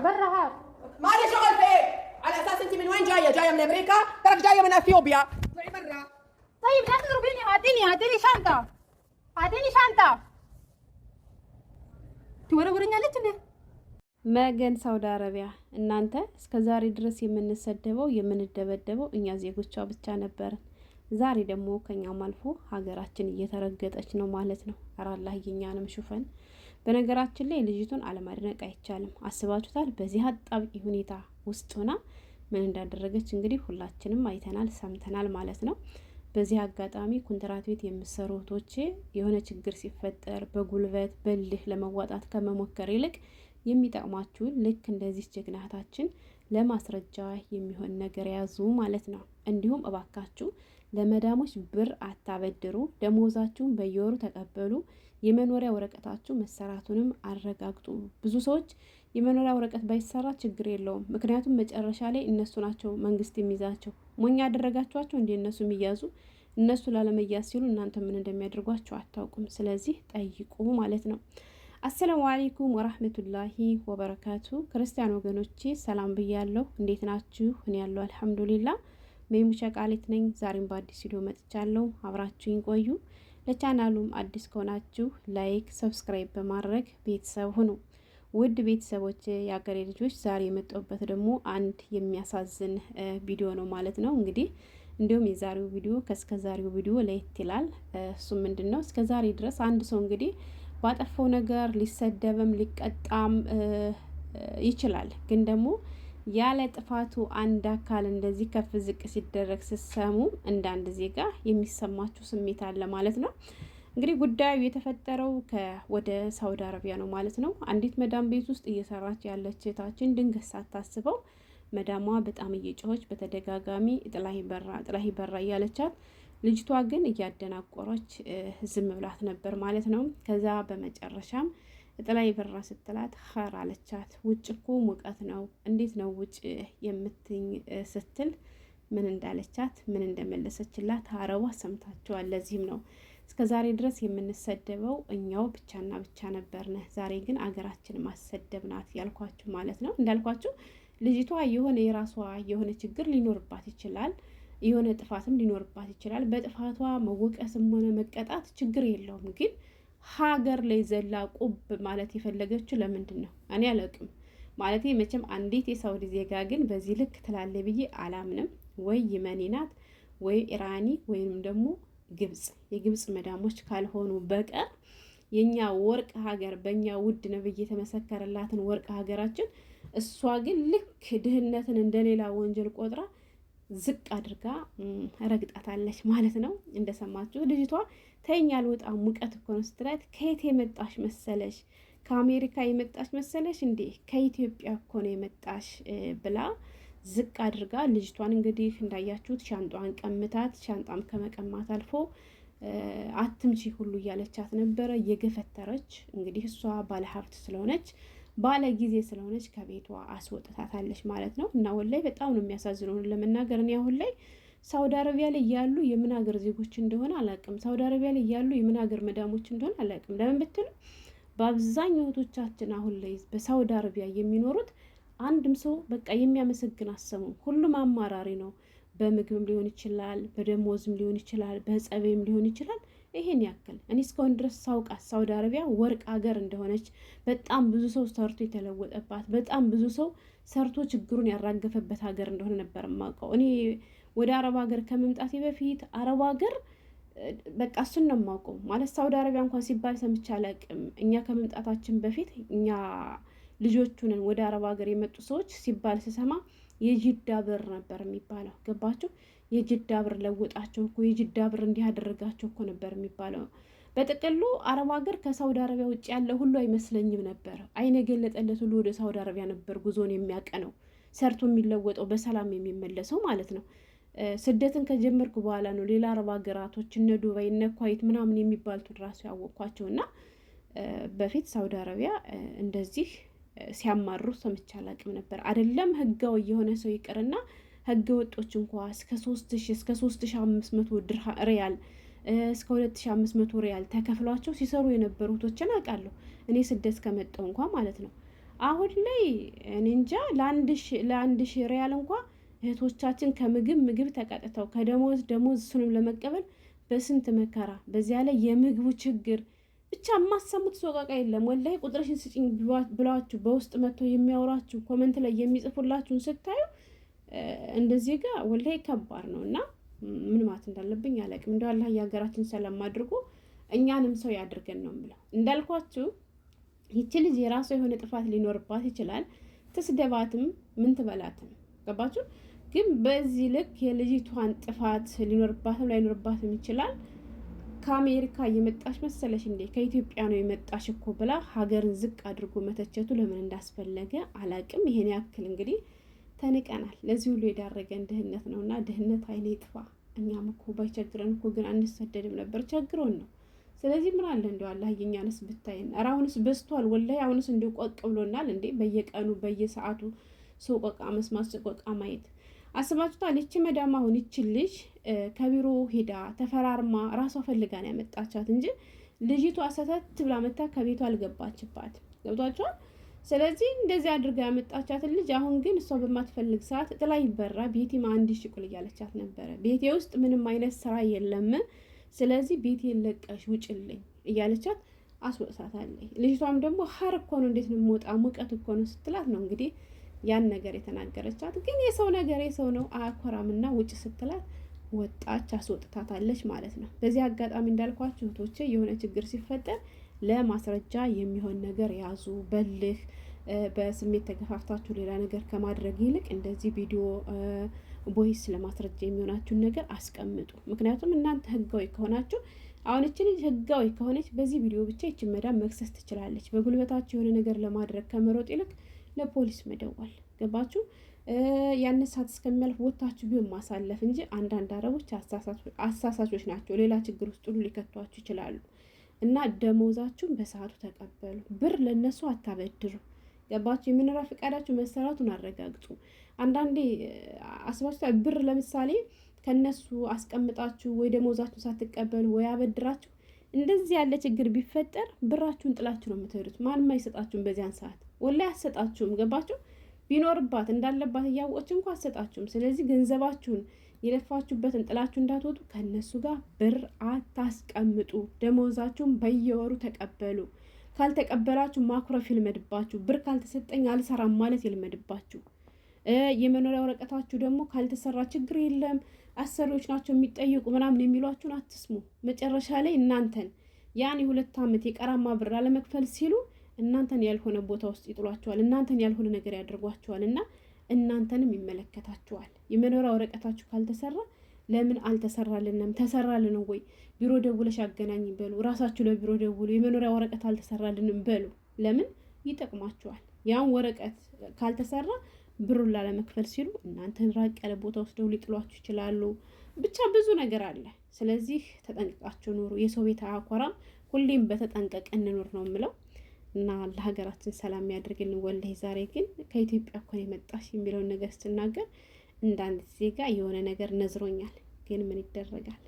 برا هات. مالي شغل فيك على اساس انت من وين جايه؟ جايه من امريكا؟ ترك جايه من اثيوبيا. اطلعي برا. طيب لا تضربيني. هاتيني شنطه. هاتيني شنطه. ትወረውረኛለች እንዴ? መገን ሳውዲ አረቢያ እናንተ እስከዛሬ ድረስ የምንሰደበው የምንደበደበው እኛ ዜጎቿ ብቻ ነበር። ዛሬ ደግሞ ከኛም አልፎ ሀገራችን እየተረገጠች ነው ማለት ነው። አራላህ የኛንም ሹፈን። በነገራችን ላይ ልጅቱን አለማድነቅ አይቻልም። አስባችሁታል? በዚህ አጣብቂ ሁኔታ ውስጥ ሆና ምን እንዳደረገች እንግዲህ ሁላችንም አይተናል ሰምተናል ማለት ነው። በዚህ አጋጣሚ ኮንትራት ቤት የምትሰሩ እህቶቼ የሆነ ችግር ሲፈጠር በጉልበት በልህ ለመዋጣት ከመሞከር ይልቅ የሚጠቅማችሁን ልክ እንደዚህ ጀግናታችን ለማስረጃ የሚሆን ነገር ያዙ ማለት ነው። እንዲሁም እባካችሁ ለመዳሞች ብር አታበድሩ፣ ደሞዛችሁን በየወሩ ተቀበሉ። የመኖሪያ ወረቀታችሁ መሰራቱንም አረጋግጡ። ብዙ ሰዎች የመኖሪያ ወረቀት ባይሰራ ችግር የለውም፣ ምክንያቱም መጨረሻ ላይ እነሱ ናቸው መንግስት የሚይዛቸው። ሞኛ ያደረጋችኋቸው እንደ እነሱ የሚያዙ። እነሱ ላለመያዝ ሲሉ እናንተ ምን እንደሚያደርጓቸው አታውቁም። ስለዚህ ጠይቁ ማለት ነው። አሰላሙ አለይኩም ወራህመቱላሂ ወበረካቱ። ክርስቲያን ወገኖቼ ሰላም ብያለሁ። እንዴት ናችሁ? እኔ ያለው አልሐምዱሊላህ። ሜሙሻ ቃሊት ነኝ። ዛሬም በአዲስ ቪዲዮ መጥቻለሁ። አብራችሁኝ ቆዩ። ለቻናሉም አዲስ ከሆናችሁ ላይክ፣ ሰብስክራይብ በማድረግ ቤተሰብ ሁኑ። ውድ ቤተሰቦች፣ የአገሬ ልጆች፣ ዛሬ የመጣሁበት ደግሞ አንድ የሚያሳዝን ቪዲዮ ነው ማለት ነው። እንግዲህ እንዲሁም የዛሬው ቪዲዮ ከእስከዛሬው ቪዲዮ ለየት ይላል። እሱ ምንድነው? እስከዛሬ ድረስ አንድ ሰው እንግዲህ ባጠፋው ነገር ሊሰደብም ሊቀጣም ይችላል። ግን ደግሞ ያለ ጥፋቱ አንድ አካል እንደዚህ ከፍ ዝቅ ሲደረግ ስትሰሙ እንደ አንድ ዜጋ የሚሰማችሁ ስሜት አለ ማለት ነው። እንግዲህ ጉዳዩ የተፈጠረው ወደ ሳውዲ አረቢያ ነው ማለት ነው። አንዲት መዳም ቤት ውስጥ እየሰራች ያለች እህታችን ድንገት ሳታስበው መዳሟ በጣም እየጮኸች በተደጋጋሚ ጥላሂ በራ እያለቻት፣ ልጅቷ ግን እያደናቆረች ዝም ብላት ነበር ማለት ነው። ከዛ በመጨረሻም ጥላሂ በራ ስትላት ኸር አለቻት። ውጭ እኮ ሙቀት ነው፣ እንዴት ነው ውጭ የምትኝ ስትል ምን እንዳለቻት ምን እንደመለሰችላት አረቧ ሰምታችኋል። ለዚህም ነው እስከዛሬ ድረስ የምንሰደበው እኛው ብቻና ብቻ ነበርነ፣ ዛሬ ግን አገራችን ማሰደብናት ያልኳችሁ ማለት ነው። እንዳልኳችሁ ልጅቷ የሆነ የራሷ የሆነ ችግር ሊኖርባት ይችላል፣ የሆነ ጥፋትም ሊኖርባት ይችላል። በጥፋቷ መወቀስም ሆነ መቀጣት ችግር የለውም። ግን ሀገር ላይ ዘላ ቁብ ማለት የፈለገችው ለምንድን ነው? እኔ አላውቅም። ማለት መቼም አንዲት የሳውዲ ዜጋ ግን በዚህ ልክ ትላለ ብዬ አላምንም። ወይ የመኒ ናት ወይ ኢራኒ ወይም ደግሞ ግብጽ፣ የግብጽ መዳሞች ካልሆኑ በቀር የኛ ወርቅ ሀገር በእኛ ውድ ነብይ የተመሰከረላትን ወርቅ ሀገራችን እሷ ግን ልክ ድህነትን እንደሌላ ወንጀል ቆጥራ ዝቅ አድርጋ ረግጣታለች ማለት ነው። እንደሰማችሁ ልጅቷ ተይኝ አልወጣም ሙቀት እኮ ነው ስትላት፣ ከየት የመጣሽ መሰለሽ? ከአሜሪካ የመጣሽ መሰለሽ እንዴ? ከኢትዮጵያ እኮ ነው የመጣሽ ብላ ዝቅ አድርጋ ልጅቷን እንግዲህ እንዳያችሁት ሻንጧን ቀምታት፣ ሻንጣም ከመቀማት አልፎ አትምቺ ሁሉ እያለቻት ነበረ እየገፈተረች። እንግዲህ እሷ ባለሀብት ስለሆነች ባለ ጊዜ ስለሆነች ከቤቷ አስወጥታታለች ማለት ነው። እና ወላይ በጣም ነው የሚያሳዝነው ለመናገር። እኔ አሁን ላይ ሳውዲ አረቢያ ላይ ያሉ የምን ሀገር ዜጎች እንደሆነ አላውቅም፣ ሳውዲ አረቢያ ላይ ያሉ የምን ሀገር መዳሞች እንደሆነ አላውቅም። ለምን ብትሉ በአብዛኛው እህቶቻችን አሁን ላይ በሳውዲ አረቢያ የሚኖሩት አንድም ሰው በቃ የሚያመሰግን አሰሙም። ሁሉም አማራሪ ነው። በምግብም ሊሆን ይችላል፣ በደሞዝም ሊሆን ይችላል፣ በጸቤም ሊሆን ይችላል። ይሄን ያክል እኔ እስካሁን ድረስ ሳውቃት ሳውዲ አረቢያ ወርቅ ሀገር እንደሆነች፣ በጣም ብዙ ሰው ሰርቶ የተለወጠባት፣ በጣም ብዙ ሰው ሰርቶ ችግሩን ያራገፈበት ሀገር እንደሆነ ነበር የማውቀው። እኔ ወደ አረብ ሀገር ከመምጣቴ በፊት አረብ ሀገር በቃ እሱን ነው የማውቀው። ማለት ሳውዲ አረቢያ እንኳን ሲባል ሰምቼ አላውቅም። እኛ ከመምጣታችን በፊት እኛ ልጆቹንን ወደ አረብ ሀገር የመጡ ሰዎች ሲባል ስሰማ የጅዳ ብር ነበር የሚባለው። ገባችሁ? የጅዳ ብር ለወጣቸው እኮ፣ የጅዳ ብር እንዲህ ያደረጋቸው እኮ ነበር የሚባለው። በጥቅሉ አረብ ሀገር ከሳውዲ አረቢያ ውጭ ያለ ሁሉ አይመስለኝም ነበር። አይነ ገለጠለት ሁሉ ወደ ሳውዲ አረቢያ ነበር ጉዞን የሚያቀነው፣ ሰርቶ የሚለወጠው፣ በሰላም የሚመለሰው ማለት ነው። ስደትን ከጀመርኩ በኋላ ነው ሌላ አረብ ሀገራቶች እነ ዱባይ እነ ኳይት ምናምን የሚባሉት ራሱ ያወቅኳቸው። እና በፊት ሳውዲ አረቢያ እንደዚህ ሲያማሩ ሰምቼ አላውቅም ነበር። አይደለም ህጋዊ የሆነ ሰው ይቅርና ህገ ወጦች እንኳ እስከ 3000 እስከ 3500 ሪያል እስከ 2500 ሪያል ተከፍሏቸው ሲሰሩ የነበሩ እህቶችን አውቃለሁ። እኔ ስደት ከመጣሁ እንኳ ማለት ነው። አሁን ላይ እኔ እንጃ ለአንድ ሺህ ሪያል እንኳን እህቶቻችን ምግብ ተቀጥተው ደሞዝ እሱንም ለመቀበል በስንት መከራ፣ በዚያ ላይ የምግቡ ችግር ብቻ የማሰሙት ሶቃቃ የለም። ወላሂ ቁጥርሽን ስጭኝ ብላችሁ በውስጥ መጥቶ የሚያወራችሁ ኮመንት ላይ የሚጽፉላችሁን ስታዩ እንደዚህ ጋር ወላሂ ከባድ ነው እና ምን ማለት እንዳለብኝ አላውቅም። እንደው አላህ የሀገራችን ሰላም አድርጎ እኛንም ሰው ያድርገን ነው የምለው። እንዳልኳችሁ ይቺ ልጅ የራሷ የሆነ ጥፋት ሊኖርባት ይችላል። ትስደባትም ምን ትበላትም፣ ገባችሁ? ግን በዚህ ልክ የልጅቷን ጥፋት ሊኖርባትም ላይኖርባትም ይችላል። ከአሜሪካ የመጣሽ መሰለሽ እንዴ? ከኢትዮጵያ ነው የመጣሽ እኮ ብላ ሀገርን ዝቅ አድርጎ መተቸቱ ለምን እንዳስፈለገ አላቅም። ይሄን ያክል እንግዲህ ተንቀናል። ለዚህ ሁሉ የዳረገን ድህነት ነው እና ድህነት አይኔ ጥፋ። እኛም እኮ ባይቸግረን እኮ ግን አንሰደድም ነበር፣ ቸግሮን ነው። ስለዚህ ምን አለ እንደው አላህ የኛንስ ብታይን። ኧረ አሁንስ በዝቷል ወላሂ። አሁንስ እንደው ቆቅ ብሎናል እንዴ! በየቀኑ በየሰዓቱ ሰው ቆቃ መስማት፣ ሰው ቆቃ ማየት አስባችሁታል? ይቺ መዳም አሁን ይቺ ልጅ ከቢሮ ሄዳ ተፈራርማ ራሷ ፈልጋ ነው ያመጣቻት እንጂ ልጅቷ ሰተት ብላ መታ ከቤቷ አልገባችባት። ገብቷችኋል? ስለዚህ እንደዚህ አድርጋ ያመጣቻትን ልጅ አሁን ግን እሷ በማትፈልግ ሰዓት ጥላ ይበራ ቤቴ አንድ ሽቁል እያለቻት ነበረ። ቤቴ ውስጥ ምንም አይነት ስራ የለም፣ ስለዚህ ቤቴ ለቀሽ ውጭልኝ እያለቻት አስወጥታታለች። ልጅቷም ደግሞ ሀር እኮ ነው እንዴት ነው የምወጣ ሙቀት እኮ ነው ስትላት ነው እንግዲህ ያን ነገር የተናገረቻት። ግን የሰው ነገር የሰው ነው አያኮራምና ውጭ ስትላት ወጣች፣ አስወጥታታለች ማለት ነው። በዚህ አጋጣሚ እንዳልኳችሁ እህቶቼ የሆነ ችግር ሲፈጠር ለማስረጃ የሚሆን ነገር ያዙ። በልህ በስሜት ተገፋፍታችሁ ሌላ ነገር ከማድረግ ይልቅ እንደዚህ ቪዲዮ ቦይስ ለማስረጃ የሚሆናችሁን ነገር አስቀምጡ። ምክንያቱም እናንተ ህጋዊ ከሆናችሁ አሁን እቺ ልጅ ህጋዊ ከሆነች በዚህ ቪዲዮ ብቻ ይቺ መዳም መክሰስ ትችላለች። በጉልበታችሁ የሆነ ነገር ለማድረግ ከመሮጥ ይልቅ ለፖሊስ መደወል። ገባችሁ? ያን ሰዓት እስከሚያልፍ ወታችሁ ቢሆን ማሳለፍ እንጂ አንዳንድ አረቦች አሳሳቾች ናቸው። ሌላ ችግር ውስጥ ሁሉ ሊከቷችሁ ይችላሉ። እና ደሞዛችሁን በሰዓቱ ተቀበሉ። ብር ለነሱ አታበድሩ። ገባችሁ? የመኖሪያ ፈቃዳችሁ መሰራቱን አረጋግጡ። አንዳንዴ አስባችሁ ብር ለምሳሌ ከነሱ አስቀምጣችሁ ወይ ደሞዛችሁን ሳትቀበሉ ወይ አበድራችሁ እንደዚህ ያለ ችግር ቢፈጠር ብራችሁን ጥላችሁ ነው የምትሄዱት። ማንም አይሰጣችሁም በዚያን ሰዓት ወላሂ አሰጣችሁም። ገባችሁ? ቢኖርባት እንዳለባት እያወቀች እንኳ አሰጣችሁም። ስለዚህ ገንዘባችሁን የለፋችሁበትን ጥላችሁ እንዳትወጡ ከነሱ ጋር ብር አታስቀምጡ። ደሞዛችሁን በየወሩ ተቀበሉ። ካልተቀበላችሁ ማኩረፍ ይልመድባችሁ። ብር ካልተሰጠኝ አልሰራም ማለት ይልመድባችሁ። የመኖሪያ ወረቀታችሁ ደግሞ ካልተሰራ ችግር የለም አሰሪዎች ናቸው የሚጠይቁ ምናምን የሚሏችሁን አትስሙ። መጨረሻ ላይ እናንተን ያን የ2 ዓመት የቀራማ ብር አለመክፈል ሲሉ እናንተን ያልሆነ ቦታ ውስጥ ይጥሏቸዋል። እናንተን ያልሆነ ነገር ያደርጓቸዋል እና እናንተንም ይመለከታችኋል። የመኖሪያ ወረቀታችሁ ካልተሰራ ለምን አልተሰራልንም? ተሰራልን ወይ ቢሮ ደውለሽ አገናኝ በሉ። ራሳችሁ ለቢሮ ደውሉ። የመኖሪያ ወረቀት አልተሰራልንም በሉ። ለምን ይጠቅማችኋል። ያን ወረቀት ካልተሰራ ብሩን ላለመክፈል ሲሉ እናንተን ራቅ ያለ ቦታ ወስደው ሊጥሏችሁ ይችላሉ። ብቻ ብዙ ነገር አለ። ስለዚህ ተጠንቅቃችሁ ኑሩ። የሰው ቤት አያኮራም። ሁሌም በተጠንቀቅ እንኑር ነው የምለው እና ለሀገራችን ሰላም ያድርግልን። ወላሂ ዛሬ ግን ከኢትዮጵያ እኮ ነው የመጣሽ የሚለውን ነገር ስትናገር እንዳንድ ዜጋ የሆነ ነገር ነዝሮኛል። ግን ምን ይደረጋል?